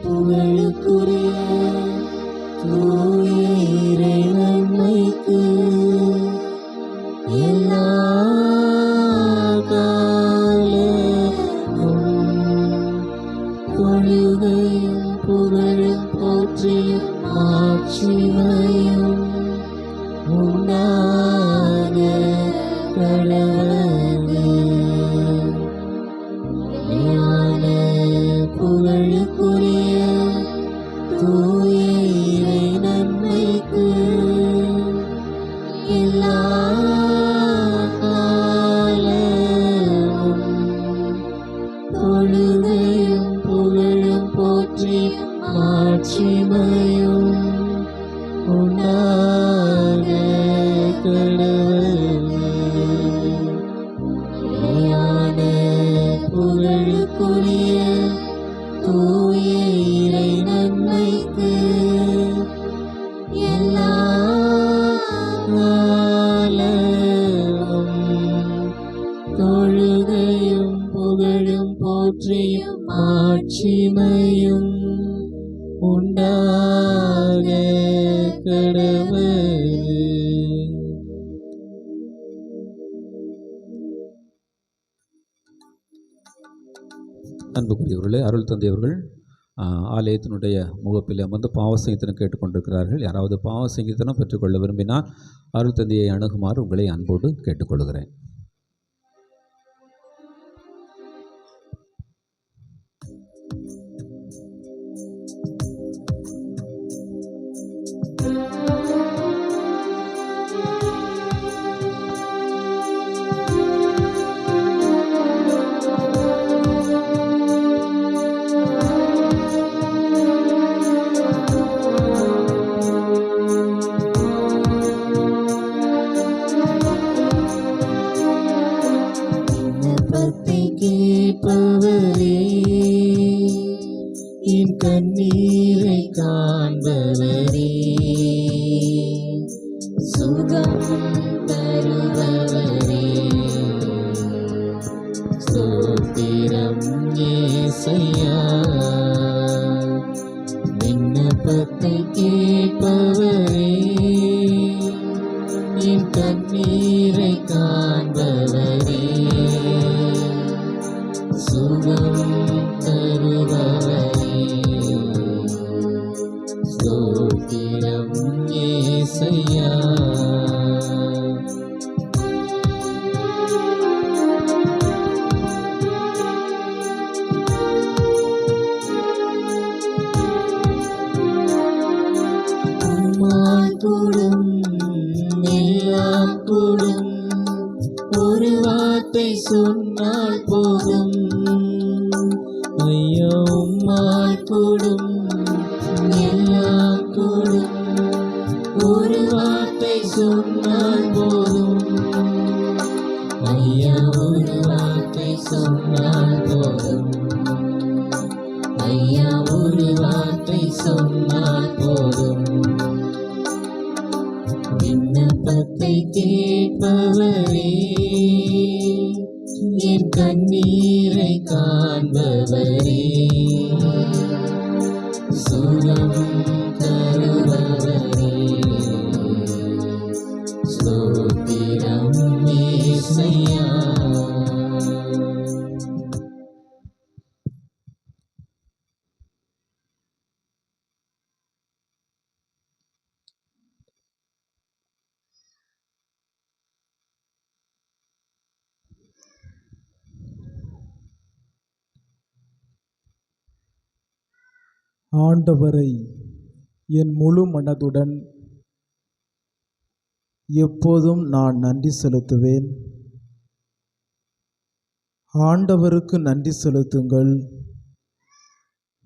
புகழுக்குரிய தூய இறைவன்மைக்கு எல்லா தொழுகையும் புகழும் போற்றியும் ஆட்சிமையும் உண்டாக கடவுளே. புகழுக்குரிய தூய இறை நன்மைக்கு எல்லா காலமும் தொழுகையும் புகழும் போற்றி ஆட்சிமையும் உண்டாக கடவுளே. புகழுக்குரிய தூய இறை நன்மைக்கு எல்லா காலமும் தொழுகையும் புகழும் போற்றியும் ஆட்சிமையும் உண்டாக கடவுளே. அன்புக்குரியவர்களே, அருள் தந்தையவர்கள் ஆலயத்தினுடைய முகப்பில் அமர்ந்து பாவசங்கீதனம் கேட்டுக்கொண்டிருக்கிறார்கள். யாராவது பாவசங்கீதனம் பெற்றுக்கொள்ள விரும்பினால் அருள் தந்தையை அணுகுமாறு உங்களை அன்போடு கேட்டுக்கொள்கிறேன். கேட்பவரே, என் கண்ணீரை காண்பவரே, சுகம் தருபவரே, ஸ்தோத்திரம் இயேசையா. விண்ணப்பத்தை கேட்பவரே, என் கண்ணீரை காண்பவரே, சுகம் தருபவரே, ஸ்தோத்திரம் இயேசையா. கூடும் எல்லாம் கூடும், ஒரு வார்த்தை சொன்னால் போதும். ஐயா உம்மால் கூடும் எல்லாம் கூடும், ஒரு வார்த்தை சொன்னால் போதும். ஐயா ஒரு வார்த்தை சொன்னால் போதும். ஐயா ஒரு வார்த்தை சொன்னால் போதும். விண்ணப்பத்தை கேட்பவரே, என் கண்ணீரை காண்பவரே, சுகம் தருபவரே, ஸ்தோத்திரம் இயேசையா. ஆண்டவரை என் முழு மனதுடன் எப்போதும் நான் நன்றி செலுத்துவேன். ஆண்டவருக்கு நன்றி செலுத்துங்கள்,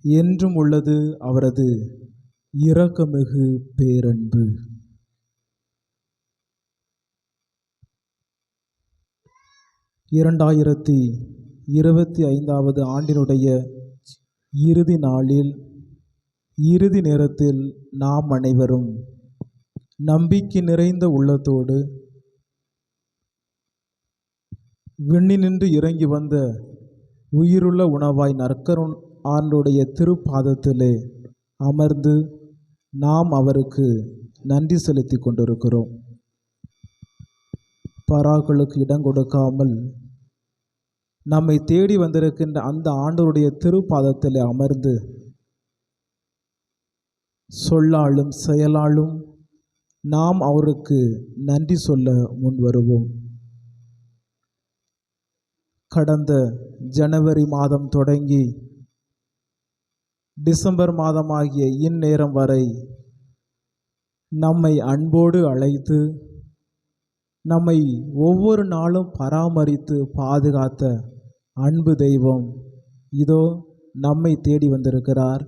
என்றும் உள்ளது அவரது இரக்கமிகு பேரன்பு. 25வது ஆண்டினுடைய இறுதி நாளில் இறுதி நேரத்தில் நாம் அனைவரும் நம்பிக்கை நிறைந்த உள்ளத்தோடு விண்ணினின்று இறங்கி வந்த உயிருள்ள உணவாய் நற்கருண் ஆண்டுடைய திருப்பாதத்திலே அமர்ந்து நாம் அவருக்கு நன்றி செலுத்தி கொண்டிருக்கிறோம். பராக்களுக்கு இடம் கொடுக்காமல் நம்மை தேடி வந்திருக்கின்ற அந்த ஆண்டவருடைய திருப்பாதத்திலே அமர்ந்து சொல்லாலும் செயலாலும் நாம் அவருக்கு நன்றி சொல்ல முன் வருவோம். கடந்த ஜனவரி மாதம் தொடங்கி டிசம்பர் மாதமாகிய இந்நேரம் வரை நம்மை அன்போடு அழைத்து நம்மை ஒவ்வொரு நாளும் பராமரித்து பாதுகாத்த அன்பு தெய்வம் இதோ நம்மை தேடி வந்திருக்கிறார்.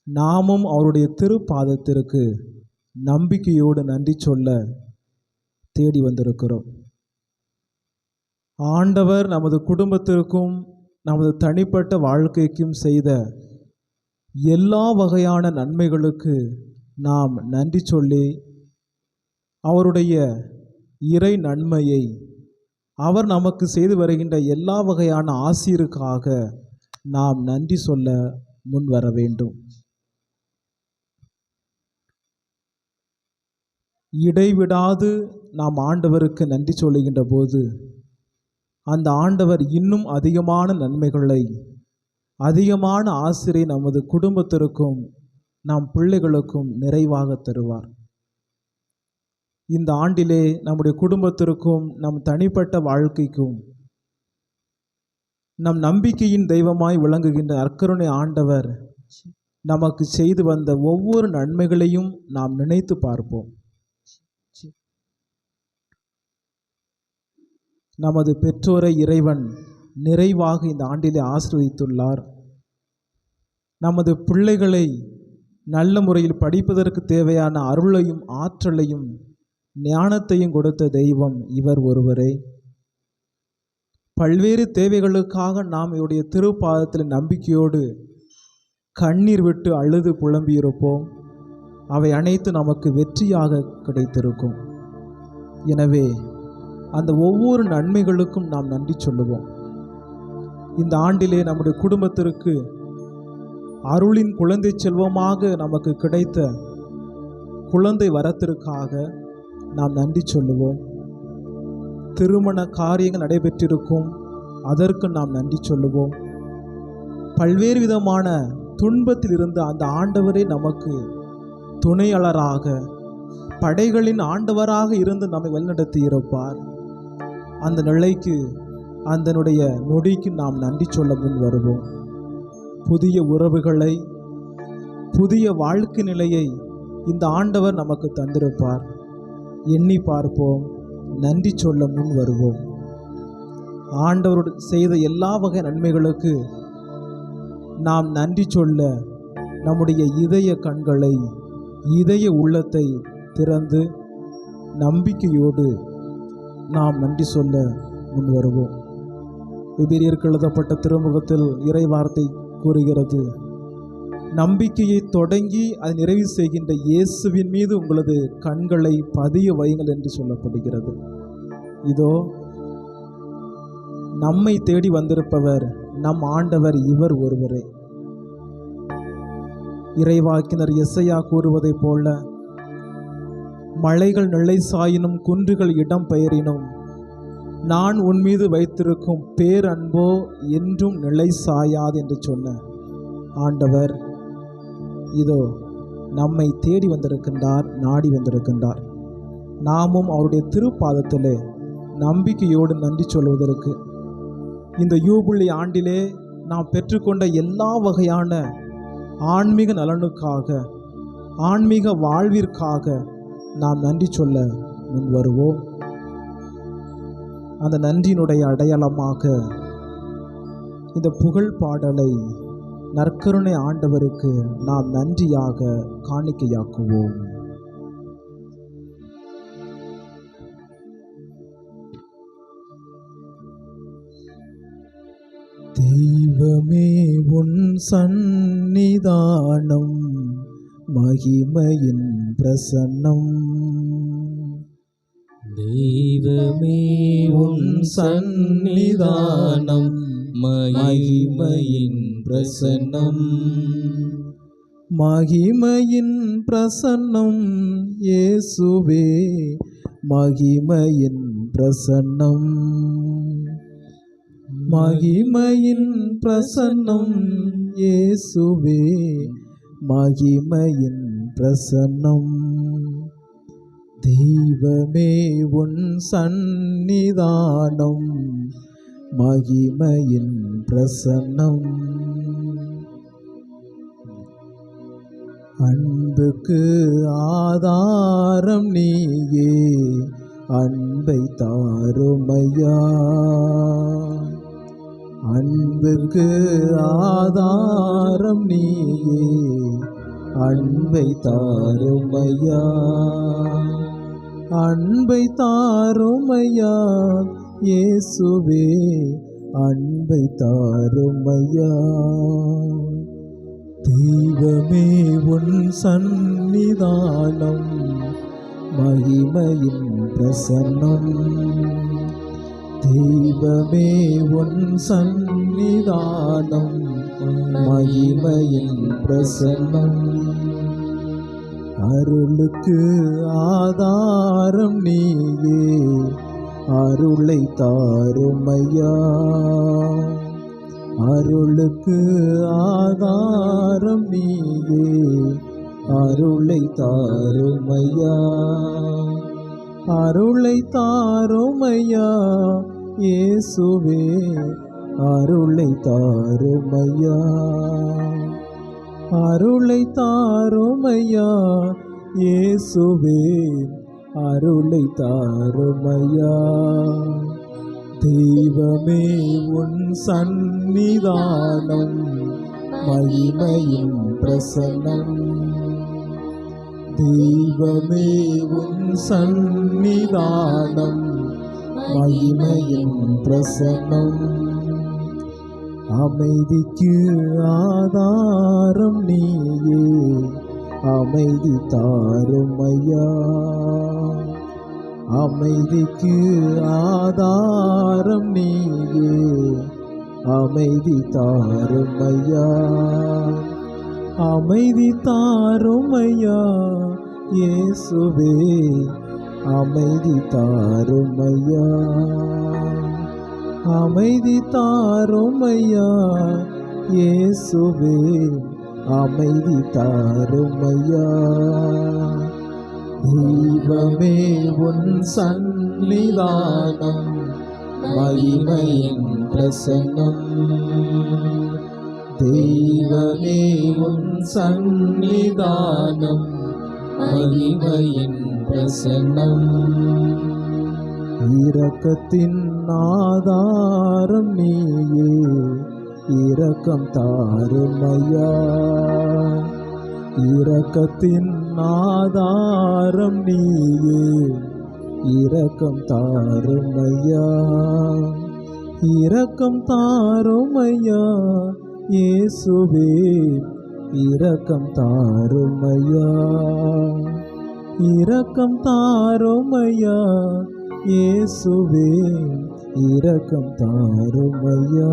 நாமும் அவருடைய திருப்பாதத்திற்கு நம்பிக்கையோடு நன்றி சொல்ல தேடி வந்திருக்கிறோம். ஆண்டவர் நமது குடும்பத்திற்கும் நமது தனிப்பட்ட வாழ்க்கைக்கும் செய்த எல்லா வகையான நன்மைகளுக்கு நாம் நன்றி சொல்லி அவருடைய இறை நன்மையை அவர் நமக்கு செய்து வருகின்ற எல்லா வகையான ஆசீருக்காக நாம் நன்றி சொல்ல முன் வர வேண்டும். இடைவிடாது நாம் ஆண்டவருக்கு நன்றி சொல்லுகின்ற போது அந்த ஆண்டவர் இன்னும் அதிகமான நன்மைகளை அதிகமான ஆசிரை நமது குடும்பத்திற்கும் நம் பிள்ளைகளுக்கும் நிறைவாக தருவார். இந்த ஆண்டிலே நம்முடைய குடும்பத்திற்கும் நம் தனிப்பட்ட வாழ்க்கைக்கும் நம் நம்பிக்கையின் தெய்வமாய் விளங்குகின்ற நற்கருணை ஆண்டவர் நமக்கு செய்து வந்த ஒவ்வொரு நன்மைகளையும் நாம் நினைத்து பார்ப்போம். நமது பெற்றோரை இறைவன் நிறைவாக இந்த ஆண்டிலே ஆசீர்வதித்துள்ளார். நமது பிள்ளைகளை நல்ல முறையில் படிப்பதற்கு தேவையான அருளையும் ஆற்றலையும் ஞானத்தையும் கொடுத்த தெய்வம் இவர் ஒருவரே. பல்வேறு தேவைகளுக்காக நாம் இவருடைய திருப்பாதத்தில் நம்பிக்கையோடு கண்ணீர் விட்டு அழுது புலம்பியிருப்போம். அவை அனைத்து நமக்கு வெற்றியாக கிடைத்திருக்கும். எனவே அந்த ஒவ்வொரு நன்மைகளுக்கும் நாம் நன்றி சொல்லுவோம். இந்த ஆண்டிலே நம்முடைய குடும்பத்திற்கு அருளின் குழந்தை செல்வமாக நமக்கு கிடைத்த குழந்தை வரத்திற்காக நாம் நன்றி சொல்லுவோம். திருமண காரியங்கள் நடைபெற்றிருக்கும், அதற்கு நாம் நன்றி சொல்லுவோம். பல்வேறு விதமான துன்பத்தில் இருந்த அந்த ஆண்டவரே நமக்கு துணையாளராக படைகளின் ஆண்டவராக இருந்து நம்மை வழிநடத்தி இருப்பார். அந்த நிலைக்கு அதனுடைய நொடிக்கு நாம் நன்றி சொல்ல முன் வருவோம். புதிய உறவுகளை புதிய வாழ்க்கை நிலையை இந்த ஆண்டவர் நமக்கு தந்திருப்பார். எண்ணி பார்ப்போம், நன்றி சொல்ல முன் வருவோம். ஆண்டவர் செய்த எல்லா வகை நன்மைகளுக்கு நாம் நன்றி சொல்ல நம்முடைய இதய கண்களை இதய உள்ளத்தை திறந்து நம்பிக்கையோடு நாம் நன்றி சொல்ல முன் வருவோம். எபிரியருக்கு எழுதப்பட்ட திருமுகத்தில் இறை வார்த்தை கூறுகிறது, நம்பிக்கையை தொடங்கி அதை நிறைவு செய்கின்ற இயேசுவின் மீது உங்களது கண்களை பதிய வையுங்கள் என்று சொல்லப்படுகிறது. இதோ நம்மை தேடி வந்திருப்பவர் நம் ஆண்டவர் இவர் ஒருவரே. இறைவாக்கினர் எசையா கூறுவதைப் போல, மலைகள் நிலை சாயினும் குன்றுகள் இடம் பெயரினும் நான் உன் மீது வைத்திருக்கும் பேரன்போ என்றும் நிலை சாயாது என்று சொன்ன ஆண்டவர் இதோ நம்மை தேடி வந்திருக்கின்றார், நாடி வந்திருக்கின்றார். நாமும் அவருடைய திருப்பாதத்திலே நம்பிக்கையோடு நன்றி சொல்வதற்கு இந்த யூபிலி ஆண்டிலே நாம் பெற்றுக்கொண்ட எல்லா வகையான ஆன்மீக நலனுக்காக ஆன்மீக வாழ்விற்காக நாம் நன்றி சொல்ல முன் வருவோம். அந்த நன்றியினுடைய அடையாளமாக இந்த புகழ் பாடலை நற்கருணை ஆண்டவருக்கு நாம் நன்றியாக காணிக்கையாக்குவோம். தெய்வமே உன் சந்நிதானம் மகிமையின் பிரசன்னம். தெய்வமே உன் சந்நிதானம் மகிமையின் பிரசன்னம். மகிமையின் பிரசன்னம் இயேசுவே மகிமையின் பிரசன்னம். மகிமையின் பிரசன்னம் இயேசுவே மகிமையின் பிரசன்னம். தெய்வமே உன் சந்நிதானம் மகிமையின் பிரசன்னம். அன்புக்கு ஆதாரம் நீயே, அன்பை தாருமையா. அன்புக்கு ஆதாரம் நீயே, அன்பை தாருமையா. அன்பை தாருமையா இயேசுவே, அன்பை தாருமையா. தெய்வமே உன் சந்நிதானம் மகிமையின் பிரசன்னம். தெய்வமே உன் சந்நிதானம் மகிமையின் பிரசன்னம். அருளுக்கு ஆதாரம் நீயே, அருளை தாருமையா. அருளுக்கு ஆதாரம் நீயே, அருளை தாருமையா. அருளை தாருமையா இயேசுவே, அருளை தாருமையா. அருளை தாருமையா இயேசுவே, அருளை தாருமையா. தெய்வமே உன் சந்நிதானம் மகிமையின் பிரசன்னம். தெய்வமே உன் சந்நிதானம் மகிமையின் பிரசன்னம். அமைதிக்கு ஆதாரம் நீயே, அமைதி தாருமையா. அமைதிக்கு ஆதாரம் நீயே, அமைதி தாருமையா. அமைதி தாருமையா இயேசுவே, அமைதி தாருமையா. அமைதி தாருமையா இயேசுவே, அமைதி தாருமையா. தெய்வமே உன் சந்நிதானம் மகிமையின் பிரசன்னம். தெய்வமே உன் சந்நிதானம் மகிமையின் பிரசன்னம். இரக்கத்தின் ஆதாரம் நீயே, இரக்கம் தாருமையா. இரக்கத்தின் ஆதாரம் நீயே, இரக்கம் தாருமையா. இரக்கம் தாருமையா இயேசுவே, இரக்கம் தாருமையா. இரக்கம் தாருமையா இயேசுவே, இரக்கம் தாருமையா.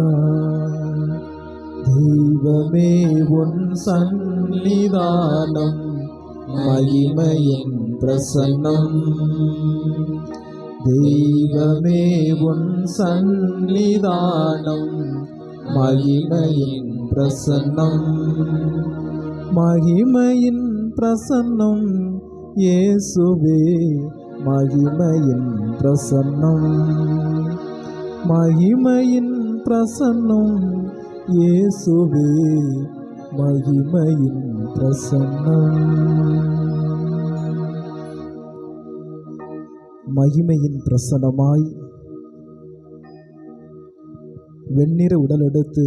தெய்வமே உன் சந்நிதானம் மகிமையின் பிரசன்னம். தெய்வமே உன் சந்நிதானம் மகிமையின் பிரசன்னம். மகிமையின் பிரசன்னம் இயேசுவே, மகிமையின் பிரசன்னம். மகிமையின் பிரசன்னம் இயேசுவே, மகிமையின் பிரசன்னம். மகிமையின் பிரசன்னமாய் வெண்ணிற உடலெடுத்து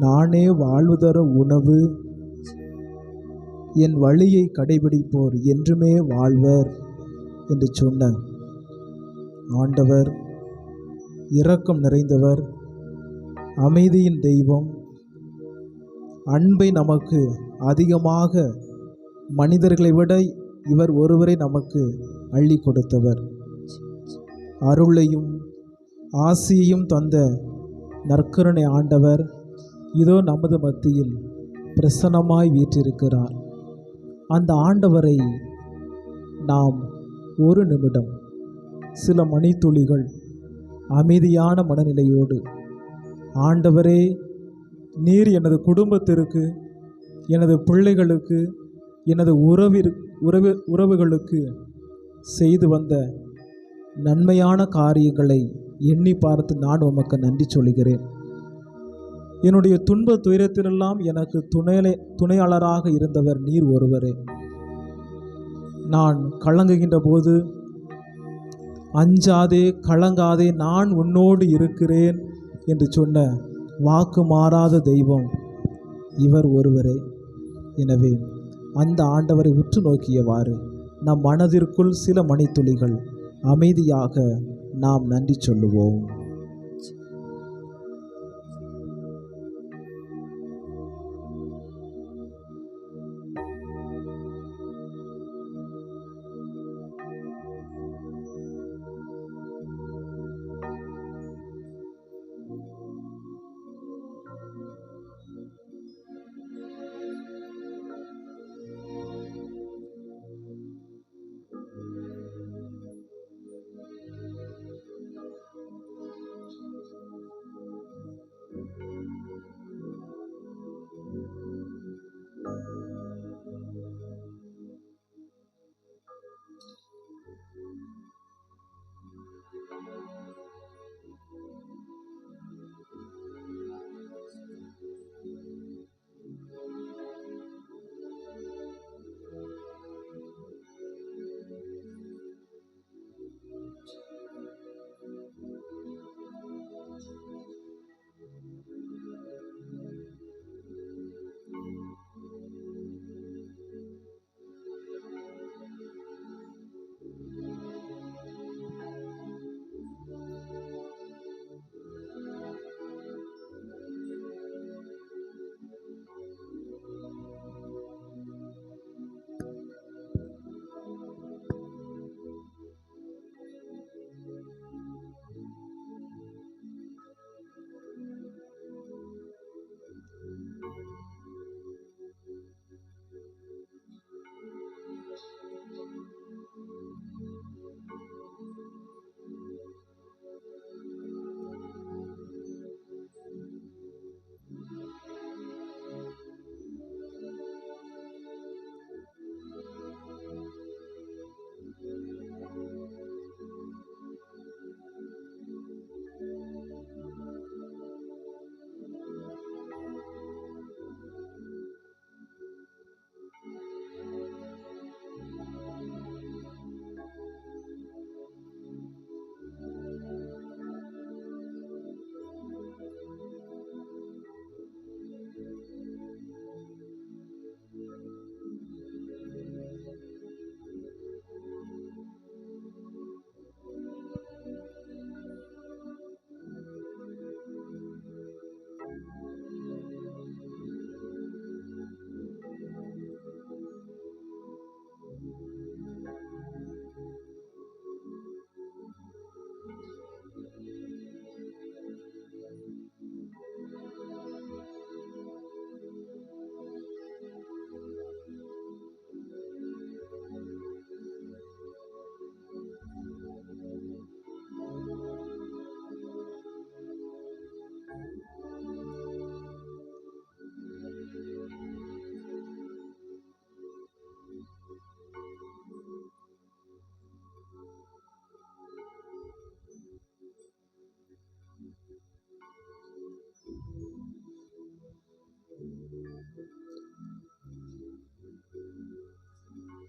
நானே வாழ்வு தரும் உணவு, என் வழியை கடைபிடிப்போர் என்றுமே வாழ்வர் என்று சொன்ன ஆண்டவர் இரக்கம் நிறைந்தவர், அமைதியின் தெய்வம், அன்பை நமக்கு அதிகமாக மனிதர்களை விட இவர் ஒருவரை நமக்கு அள்ளி கொடுத்தவர். அருளையும் ஆசியையும் தந்த நற்கருணை ஆண்டவர் இதோ நமது மத்தியில் பிரசன்னமாய் வீற்றிருக்கிறார். அந்த ஆண்டவரை நாம் ஒரு நிமிடம், சில மணித்துளிகள் அமைதியான மனநிலையோடு, ஆண்டவரே, நீர் எனது குடும்பத்திற்கு, எனது பிள்ளைகளுக்கு, எனது உறவுகளுக்கு செய்து வந்த நன்மையான காரியங்களை எண்ணி பார்த்து நான் உமக்கு நன்றி சொல்கிறேன். என்னுடைய துன்ப துயரத்திலெல்லாம் எனக்கு துணையாளராக இருந்தவர் நீர் ஒருவரே. நான் கலங்குகின்ற போது, அஞ்சாதே கலங்காதே, நான் உன்னோடு இருக்கிறேன் என்று சொன்ன வாக்கு மாறாத தெய்வம் இவர் ஒருவரே. எனவே அந்த ஆண்டவரை உற்று நோக்கியவாறு நம் மனதிற்குள் சில மணித்துளிகள் அமைதியாக நாம் நன்றி சொல்லுவோம்.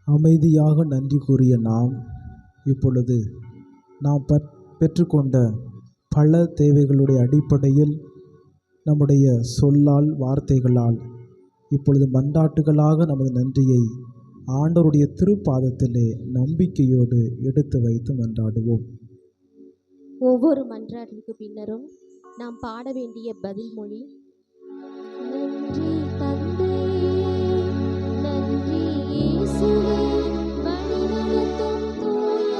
அமைதியாக நன்றி கூறிய நாம் இப்பொழுது நாம் பெற்றுக்கொண்ட பல தேவைகளுடைய அடிப்படையில் நம்முடைய சொல்லால், வார்த்தைகளால் இப்பொழுது மன்றாட்டுகளாக நமது நன்றியை ஆண்டவருடைய திருப்பாதத்திலே நம்பிக்கையோடு எடுத்து வைத்து மன்றாடுவோம். ஒவ்வொரு மன்றாட்டிற்கு பின்னரும் நாம் பாட வேண்டிய பதில் மொழி. நன்றி தந்தையே, நன்றி இயேசுவே, வழிநடத்தும் தூய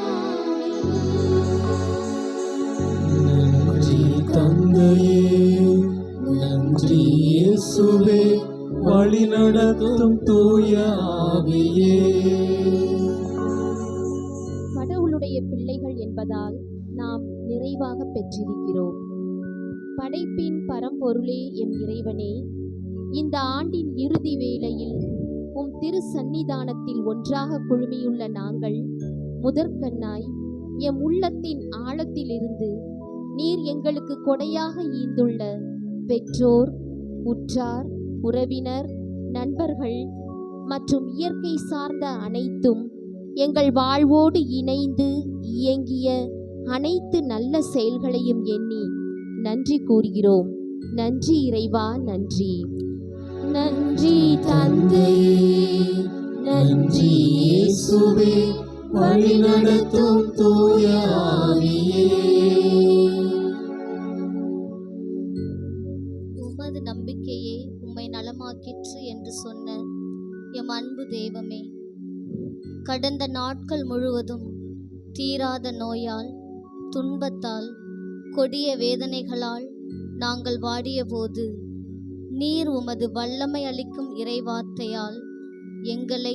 நன்றி தந்தையே, நன்றி இயேசுவே, வழிநடத்தும் தூய ஆவியே. கடவுளுடைய பிள்ளைகள் என்பதால் நாம் நிறைவாக பெற்றிருக்கிறோம். படைப்பின் பரம்பொருளே எம் இறைவனே, இந்த ஆண்டின் இறுதி வேளையில் உம் திரு சந்நிதானத்தில் ஒன்றாக குழுமியுள்ள நாங்கள் முதற்கண்ணாய் எம் உள்ளத்தின் ஆழத்திலிருந்து நீர் எங்களுக்கு கொடையாக ஈந்துள்ள பெற்றோர், உற்றார், உறவினர், நண்பர்கள் மற்றும் இயற்கை சார்ந்த அனைத்தும் எங்கள் வாழ்வோடு இணைந்து இயங்கிய அனைத்து நல்ல செயல்களையும் எண்ணி நன்றி கூறுகிறோம். நன்றி இறைவா, நன்றி. நன்றி தந்தையே, நன்றி இயேசுவே, வழிநடத்தும் தூய ஆவியே. உமது நம்பிக்கையே உம்மை நலமாக்கிற்று என்று சொன்ன எம் அன்பு தெய்வமே, கடந்த நாட்கள் முழுவதும் தீராத நோயால், துன்பத்தால், கொடிய வேதனைகளால் நாங்கள் வாடியபோது நீர் உமது வல்லமை அளிக்கும் இறைவார்த்தையால் எங்களை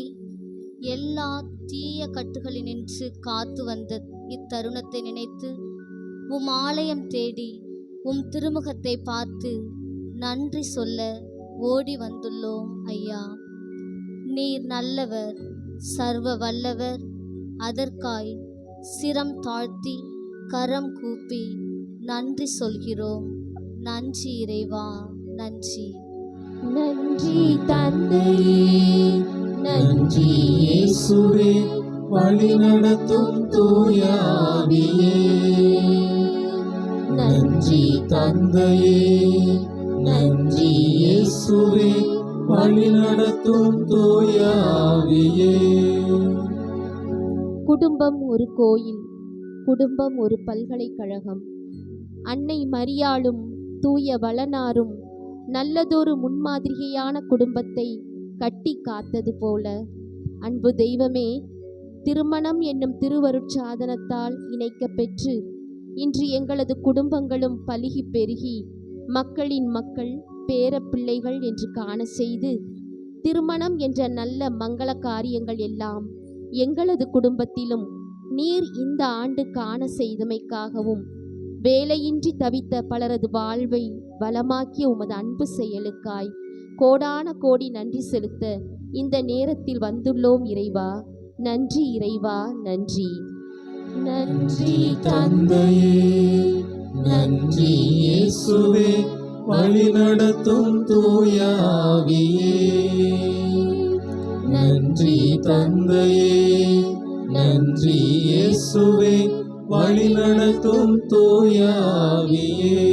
எல்லா தீய கட்டுகளினின்று காத்து வந்த இத்தருணத்தை நினைத்து உம் ஆலயம் தேடி உம் திருமுகத்தை பார்த்து நன்றி சொல்ல ஓடி வந்துள்ளோம் ஐயா. நீர் நல்லவர், சர்வ வல்லவர். அதற்காய் சிரம் தாழ்த்தி கரம் கூப்பி நன்றி சொல்கிறோம். நன்றி இறைவா, நன்றி. நன்றி தந்தையே, நன்றி இயேசுவே, வழிநடத்தும் தூய ஆவியே. நன்றி தந்தையே, நன்றி இயேசுவே, வழிநடத்தும் தூய ஆவியே. குடும்பம் ஒரு கோயில், குடும்பம் ஒரு பல்கலைக்கழகம். அன்னை மரியாளும் தூய வளனாரும் நல்லதொரு முன்மாதிரியான குடும்பத்தை கட்டி காத்தது போல, அன்பு தெய்வமே, திருமணம் என்னும் திருவருட்சாதனத்தால் இணைக்க பெற்று இன்று எங்களது குடும்பங்களும் பலுகி பெருகி மக்களின் மக்கள், பேர பிள்ளைகள் என்று காண செய்து, திருமணம் என்ற நல்ல மங்கள காரியங்கள் எல்லாம் எங்களது குடும்பத்திலும் நீர் இந்த ஆண்டு காண செய்தமைக்காகவும், வேலையின்றி தவித்த பலரது வாழ்வை வளமாக்கிய உமது அன்பு செயலுக்காய் கோடான கோடி நன்றி செலுத்த இந்த நேரத்தில் வந்துள்ளோம் இறைவா. நன்றி இறைவா, நன்றி. நன்றி தந்தையே, நன்றி இயேசுவே, வழிநடத்தும் தூய ஆவியே. நன்றி தந்தையே, நன்றி இயேசுவே, வழிநடத்தும் தூய ஆவியே.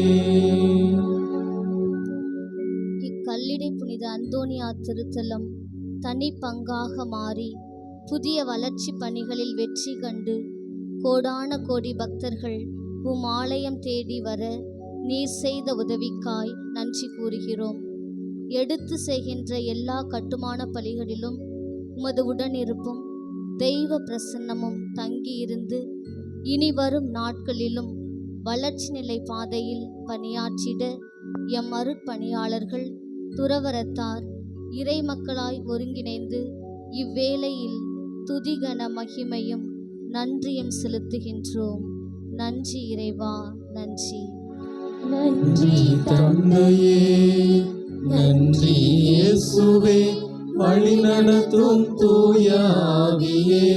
இக்கல்லிடை புனித அந்தோனியா திருத்தலம் தனி பங்காக மாறி புதிய வளர்ச்சி பணிகளில் வெற்றி கண்டு கோடான கோடி பக்தர்கள் உம் ஆலயம் தேடி வர நீர் செய்த உதவிக்காய் நன்றி கூறுகிறோம். எடுத்து செய்கின்ற எல்லா கட்டுமான பணிகளிலும் உமது உடனிருப்பும் தெய்வ பிரசன்னமும் தங்கியிருந்து இனி வரும் நாட்களிலும் வளர்ச்சி நிலை பாதையில் பணியாற்றிட எம் அருட்பணியாளர்கள், துறவரத்தார், இறை மக்களாய் ஒருங்கிணைந்து இவ்வேளையில் துதிகன மகிமையும் நன்றியும் செலுத்துகின்றோம். நன்றி இறைவா, நன்றி. நன்றி தந்தையே, நன்றி இயேசுவே, வழிநடத்தும் தூய ஆவியே.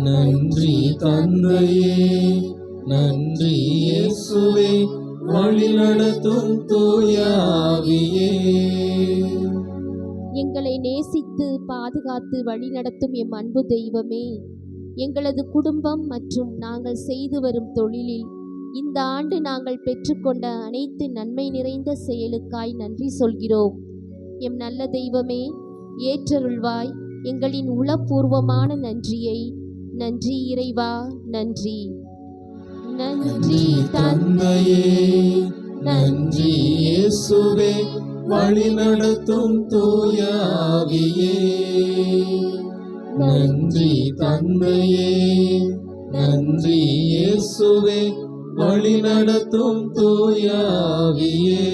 நன்றி தந்தையே, நன்றி இயேசுவே, வழிநடத்தும் தூய ஆவியே. எங்களை நேசித்து பாதுகாத்து வழிநடத்தும் எம் அன்பு தெய்வமே, எங்களது குடும்பம் மற்றும் நாங்கள் செய்து வரும் தொழிலில் இந்த ஆண்டு நாங்கள் பெற்றுக்கொண்ட அனைத்து நன்மை நிறைந்த செயலுக்காய் நன்றி சொல்கிறோம். எம் நல்ல தெய்வமே, ஏற்றருள்வாய் எங்களின் உளப்பூர்வமான நன்றியை. நன்றி இறைவா, நன்றி. நன்றி தந்தையே, நன்றி இயேசுவே, வழிநடத்தும் தூய ஆவியே. நன்றி தந்தையே, நன்றி இயேசுவே, வழிநடத்தும் தூய ஆவியே.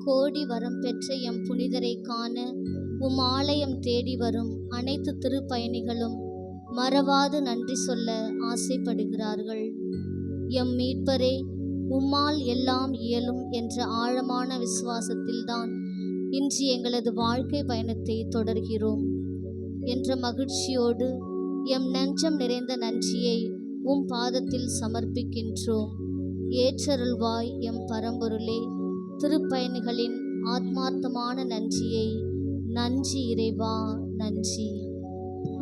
கோடி வரம் பெற்ற எம் புனிதரை காண உம் ஆலயம் தேடி வரும் அனைத்து திருப்பயணிகளும் மறவாது நன்றி சொல்ல ஆசைப்படுகிறார்கள். எம் மீட்பரே, உம்மால் எல்லாம் இயலும் என்ற ஆழமான விசுவாசத்தில்தான் இன்று எங்களது வாழ்க்கை பயணத்தை தொடர்கிறோம் என்ற மகிழ்ச்சியோடு எம் நெஞ்சம் நிறைந்த நன்றியை உம் பாதத்தில் சமர்ப்பிக்கின்றோம். ஏற்றருள்வாய் எம் பரம்பொருளே, திருப்பயணிகளின் ஆத்மார்த்தமான நன்றியை. நன்றி இறைவா, நன்றி.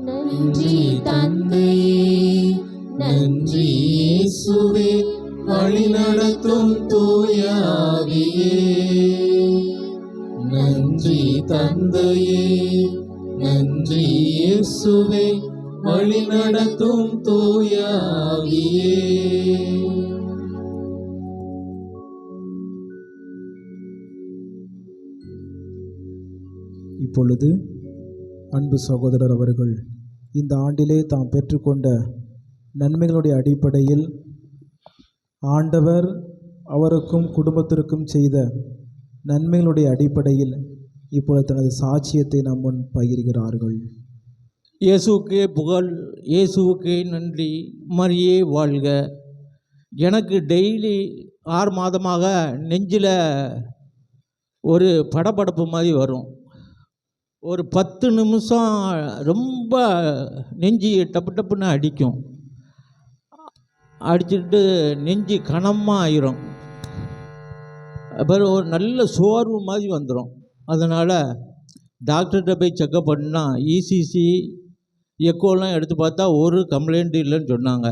நன்றி தந்தையே, நன்றி இயேசுவே, வழிநடத்தும் தூய ஆவியே. நன்றி தந்தையே, நன்றி இயேசுவே, வழிநடத்தும் தூய ஆவியே. இப்பொழுது அன்பு சகோதரர் அவர்கள் இந்த ஆண்டிலே தாம் பெற்றுக்கொண்ட நன்மைகளுடைய அடிப்படையில் ஆண்டவர் அவருக்கும் குடும்பத்திற்கும் செய்த நன்மைகளுடைய அடிப்படையில் இப்பொழுது தனது சாட்சியத்தை நம் முன் பகிர்கிறார்கள். இயேசுக்கே புகழ், இயேசுவுக்கே நன்றி, மரியே வாழ்க. எனக்கு டெய்லி 6 மாதமாக நெஞ்சில் ஒரு படபடப்பு மாதிரி வரும். ஒரு 10 நிமிஷம் ரொம்ப நெஞ்சு டப்பு டப்புன்னு அடிக்கும். அடிச்சுட்டு நெஞ்சு கனமாக ஆயிரும். அப்புறம் ஒரு நல்ல சோர்வு மாதிரி வந்துடும். அதனால் டாக்டர்கிட்ட போய் செக்கப் பண்ணால் இசிசி எக்கோலாம் எடுத்து பார்த்தா ஒரு கம்ப்ளைண்ட் இல்லைன்னு சொன்னாங்க.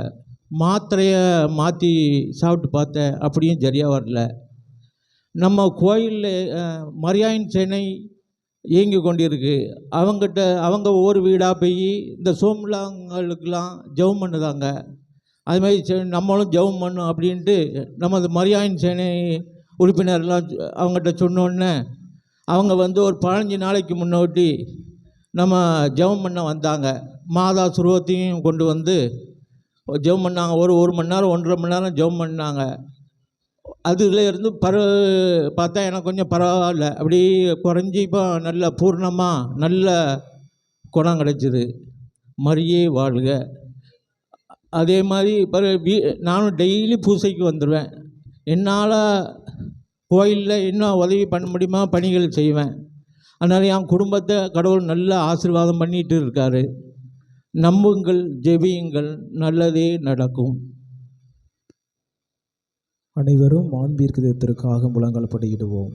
மாத்திரையை மாற்றி சாப்பிட்டு பார்த்தேன், அப்படியும் சரியாக வரல. நம்ம கோயிலில் மரியாயின் சேனை இயங்கி கொண்டிருக்கு. அவங்க ஒவ்வொரு வீடாக போய் இந்த சோம்பலாங்களுக்கெல்லாம் ஜெபம் பண்ணுதாங்க. அதுமாதிரி நம்மளும் ஜெபம் பண்ணும் அப்படின்ட்டு நமது மரியாயின் சேனை உறுப்பினர்லாம் அவங்ககிட்ட சொன்னோன்னே அவங்க ஒரு 15 நாளைக்கு முன்னோட்டி நம்ம ஜெபம் பண்ண வந்தாங்க. மாதா சுருவத்தையும் கொண்டு வந்து ஜெபம் பண்ணாங்க. ஒரு மணி நேரம் 1.5 மணி நேரம் ஜெபம் பண்ணாங்க. அதுலேருந்து பார்த்தா எனக்கு கொஞ்சம் பரவாயில்ல, அப்படி குறைஞ்சி இப்போ நல்ல பூர்ணமாக நல்ல குணம் கிடச்சிது. மரியே வாழ்க. அதே மாதிரி நானும் டெய்லி பூசைக்கு வந்துடுவேன். என்னால் கோயிலில் இன்னும் உதவி பண்ண முடியுமா பணிகள் செய்வேன். அதனால் என் குடும்பத்தை கடவுள் நல்ல ஆசீர்வாதம் பண்ணிகிட்டு இருக்கார். நம்புங்கள், ஜெபியுங்கள், நல்லதே நடக்கும். அனைவரும் மாண்பீர்க்கத்திற்காக முழங்கால் படியிடுவோம்.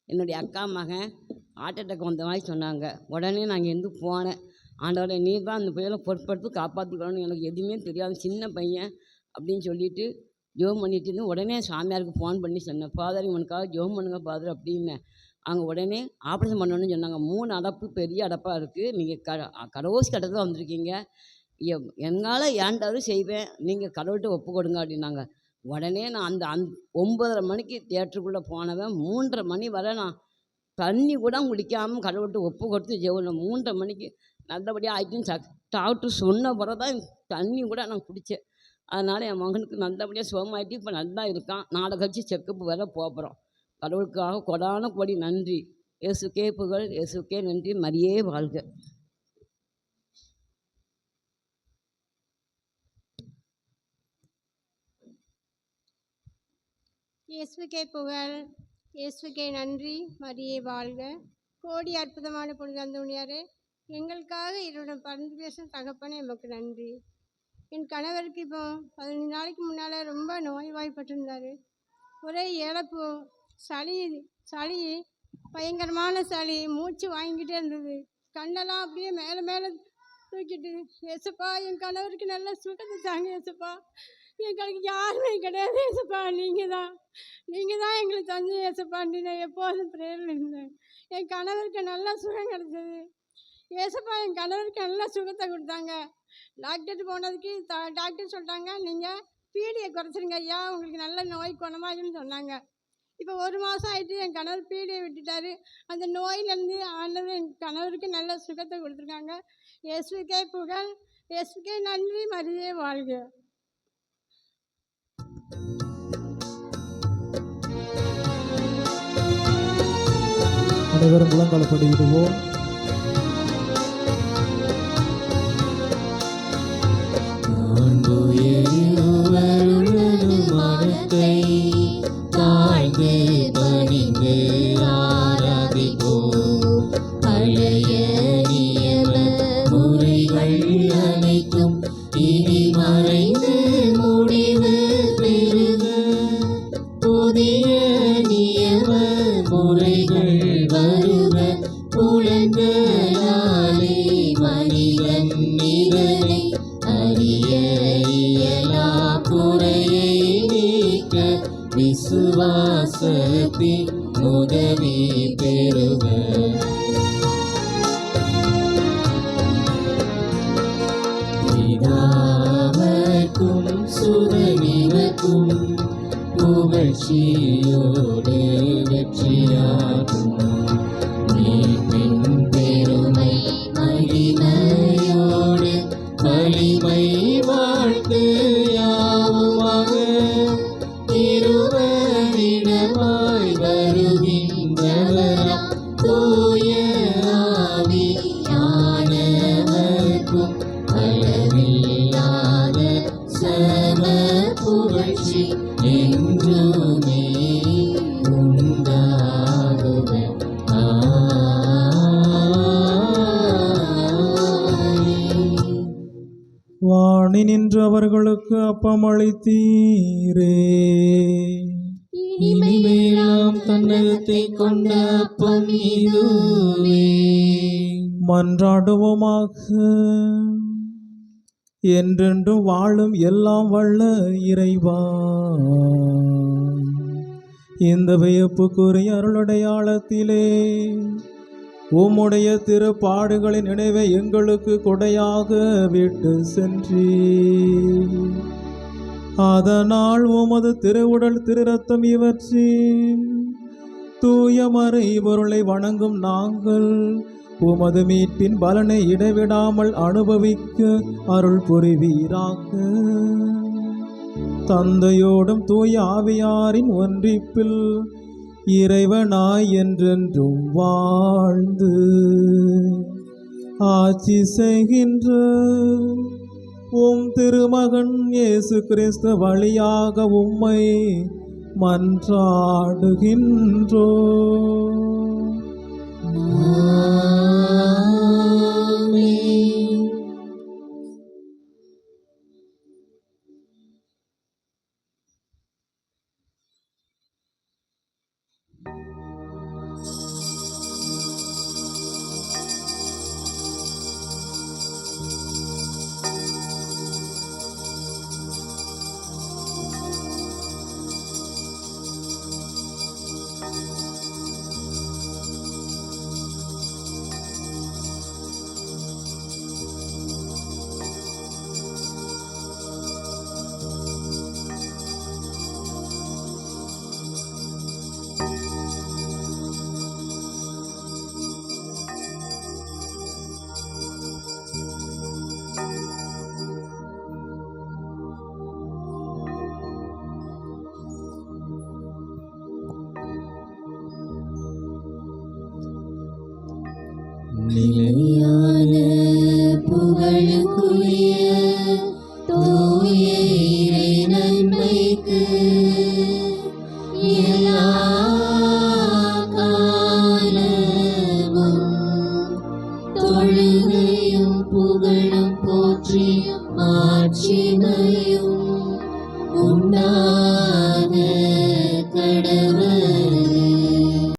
என்னுடைய அக்கா மகன் ஹார்ட் அட்டாக் வந்த மாதிரி சொன்னாங்க. உடனே நான் இங்கேருந்து போனேன். ஆண்டவரை நீர் தான் அந்த பையனை பொறுப்படுத்து காப்பாற்றிக்கணும்னு, எனக்கு எதுவுமே தெரியாது, சின்ன பையன் அப்படின்னு சொல்லிட்டு ஜெபம் பண்ணிட்டு இருந்து உடனே சாமியாருக்கு ஃபோன் பண்ணி சொன்னேன், ஃபாதர் இவனுக்காக ஜெபம் பண்ணுங்க ஃபாதர் அப்படின்னேன். அவங்க உடனே ஆப்ரேஷன் பண்ணணும்னு சொன்னாங்க. 3 அடப்பு பெரிய அடப்பாக இருக்குது, நீங்கள் கடவுசி கட்டத்தில் வந்திருக்கீங்க, என்னால் ஏண்டாவது செய்வேன், நீங்கள் கடவுள்கிட்ட ஒப்பு கொடுங்க அப்படின்னாங்க. உடனே நான் அந்த 9:30 மணிக்கு தியேட்டருக்குள்ளே போனவன் 3:30 மணி வரை நான் தண்ணி கூட குடிக்காமல் கடவுள்கிட்ட ஒப்பு கொடுத்து ஜெபம் 3:30 மணிக்கு நல்லபடியாக ஆகிட்டுன்னு டாக்டர் சொன்ன பிறகு தான் தண்ணி கூட நான் குடித்தேன். அதனால் என் மகனுக்கு நல்லபடியாக சுகமாயிட்டு இப்போ நல்லா இருக்கான். நாளை கழிச்சு செக்கப்பு வேற போகிறோம். கடவுளுக்காக கொடான கொடி நன்றி. இயேசுக்கே புகழ், இயேசுக்கே நன்றி, மரியே வாழ்க. இயேசுக்கே புகழ், இயேசுக்கே நன்றி, மரியே வாழ்க. கோடி அற்புதமான புனித அந்தோணியாரே, எங்களுக்காக இருவரும் பரிந்து பேசும் தகப்பனே எமக்கு நன்றி. என் கணவருக்கு இப்போ 15 நாளைக்கு முன்னால் ரொம்ப நோய்வாய்ப்பட்டிருந்தார். ஒரே இழப்பு, சளி பயங்கரமான சளி, மூச்சு வாங்கிக்கிட்டே இருந்தது. கண்ணெல்லாம் அப்படியே மேலே மேலே தூக்கிட்டு, ஏசப்பா என் கணவருக்கு நல்ல சுகத்தை தாங்க ஏசப்பா, எங்களுக்கு யாருமே கிடையாது ஏசப்பா, நீங்கள் தான் எங்களுக்கு தந்து ஏசப்பான்னு நான் எப்போதும் ப்ரேயரில் இருந்தேன். என் கணவருக்கு நல்லா சுகம் கிடச்சிது ஏசப்பா, என் கணவருக்கு நல்ல சுகத்தை கொடுத்தாங்க. டாக்டர் போனதுக்கு டாக்டர் சொல்லிட்டாங்க, நீங்கள் பீடியை குறைச்சிருங்க ஐயா, உங்களுக்கு நல்ல நோய் குணமாகுன்னு சொன்னாங்க. இப்போ 1 மாதம் ஆகிட்டு என் கணவர் பீடியை விட்டுட்டாரு. அந்த நோயிலேருந்து ஆண்டவர் என் கணவருக்கு நல்ல சுகத்தை கொடுத்துருக்காங்க. இயேசுவுக்கே புகழ், இயேசுவுக்கே நன்றி, மரியே வாழ்க. அனைவரும் முழங்கால்படியிடுவோம். மனத்தை தாழ்ந்து பணிந்து ஆராதிப்போம். பழைய நியம முறைகள் அனைத்தும் இனி மறைந்து முடிவு பெறுக. புதிய நியம முறைகள் வருக. புலன்களாலே மனிதன் இதனை அறிய இயலா. குறையை நீக்க விசுவாசத்தின் உதவி பெறுக. பிதாவர்க்கும் சுதனிவர்க்கும் புகழ்ச்சியோடு வெற்றியாகும். மீட்பின் பெருமை மகிமையோடு வலிமை வாழ்த்து யாவுமாக. இருவரிடமாய் வருகின்றவராம் தூய ஆவியானவர்க்கும் அளவில்லாத சம புகழ்ச்சி என்றுமே உண்டாகுக. வாணி நின்று அவர்களுக்கு அப்பமளித்தீரே. இனிமேலாம் தன்னகத்தை கொண்ட அப்பம் இதுவே. மன்றாடுவோமாக. என்றென்றும் வாழும் எல்லாம் வல்ல இறைவா, இந்த வியப்புக்குரிய அருளடையாளத்திலே உம்முடைய திருப்பாடுகளின் நினைவை எங்களுக்கு கொடையாக விட்டு சென்றீர். அதனால் உமது திருவுடல் திருரத்தம் இவற்றின் தூய மறை பொருளை வணங்கும் நாங்கள் உமது மீட்பின் பலனை இடைவிடாமல் அனுபவிக்க அருள் புரிவீராக. தந்தையோடும் தூய ஆவியாரின் ஒன்றிப்பில் இறைவனாய் என்றென்றும் வாழ்ந்து ஆட்சி செய்கின்ற உம் திருமகன் இயேசு கிறிஸ்து வழியாக உம்மை மன்றாடுகின்றோம். நிலையான புகழுக்குரிய தூய இறை நன்மைக்கு எல்லா காலமும்